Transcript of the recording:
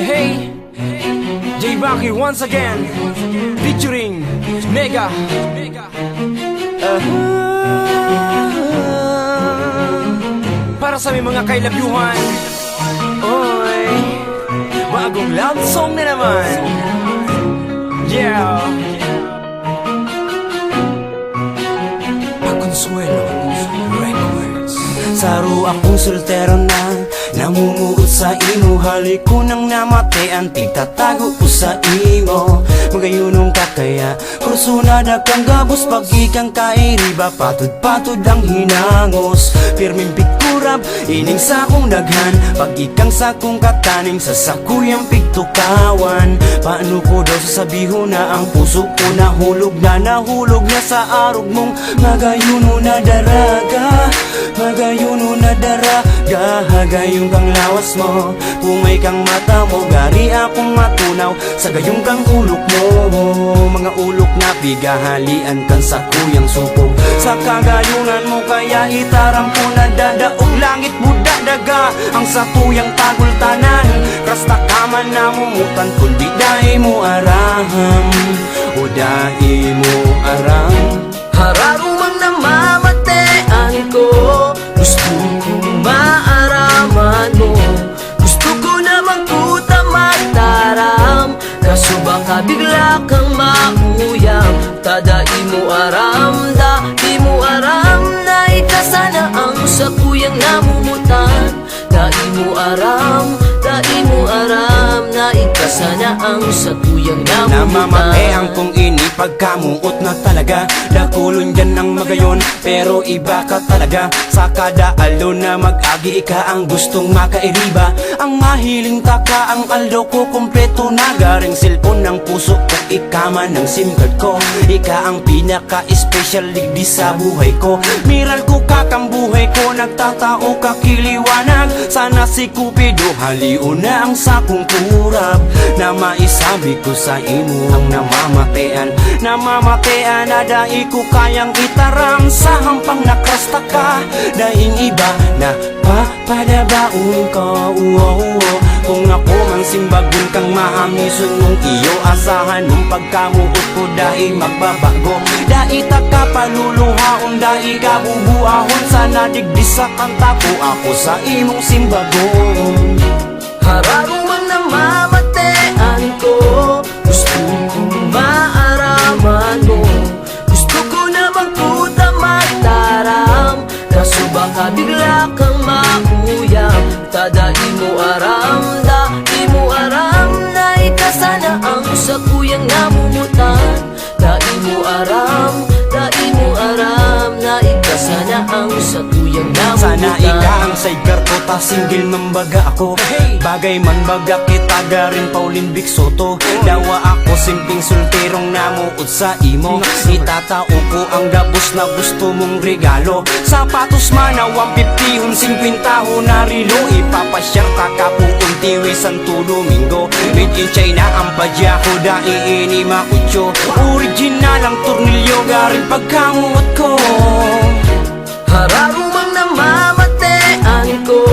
Hey, J Baki once again, featuring Mega. Para sa may mga kailabyuhan, oy, bagong love song na naman. Yeah. Paconsuelo Records. Saro akong soltero na namumuot sa imo. Halik ko nang namatayan, tigtatago ko sa imo. Magayunong kakaya kursunada kang gabos. Pag ikang kairiba, patod-patod ang hinangos. Pirming pikurab, ining sakong daghan. Pag ikang sakong kataning, sa sakuyang pigtukawan. Paano ko daw sasabihin na ang puso ko nahulog na sa arog mong magayuno na daraga. Magayuno na daraga, hagayong kang lawas mo. Pumay kang mata mo, gari akong matunaw sa gayong kang ulok mo. Mga ulok na bigahalian kan sa kuyang supog. Sa kagayunan mo kaya itaram ko na dadaog langit budak daga ang sa tuyang tagultanan. Kasta kaman na mumutan kundi dahi mo araham, o dahi mo aram. Hararumang namamatean ko, gusto kong maaraman mo. Gusto ko namang kuta magtaram, kaso baka bigla kang mauyam. Tadai mo aram, dai mo aram, na ikasana ang sa kuyang namumutan. Dai mo aram, na ikasana ang sa kuyang namumutan. Namamatean kong ini pagkamuot na talaga. Dakulon dyan ang magayon, pero iba ka talaga. Sa kada alon na mag-agi, ika ang gustong makairiba. Ang mahiling taka, ang aldo ko kompleto na. Garing cellphone ng puso ko, ika man ang SIM card ko. Ika ang pinaka-special ligdi sa buhay ko. Miral ko kakambuhay ko, nagtatao kakiliwanag. Sana si Cupido haliw na ang sakong kurap, na maisabi ko sa imo ang namamatean. Namamatean na dahi ko kayang itaram sa hampang nakrasta ka. Daing iba na papadabaon ko, kung ako man simbagon kang maamison mong iyo. Asahan mong pagkamuot ko dahi magbabago. Dahi taka paluluhaon, dahi kabubuahon. Sana digdi sa kanta ko ako sa imong simbagon. Hararumang namamatean ko, gusto kong maaraman mo. Gusto ko namang kuta magtaram, kaso baka bigla kang mauyam. Tadai mo aram, dai mo aram, na ikasana ang sa kuyang namumutan. Dai mo aram, na ikasana ang sa kuyang namumutan. Sana ika ang sidecar ko, ta single mambaga ako. Bagay man baga kita garin Pauline Vic Soto. Dawa ako simpleng solterong namuot sa imo. Itatao ko ang gabos na gusto mong regalo. Sapatos man na 150 hun 50 hun na rilo. Ipapasyang kakapuon tiwi Santo Domingo. Made in China ang badya ko, dai makucho. Original ang tornilyo garin pagkamuot ko. Hararumang namamatean ko,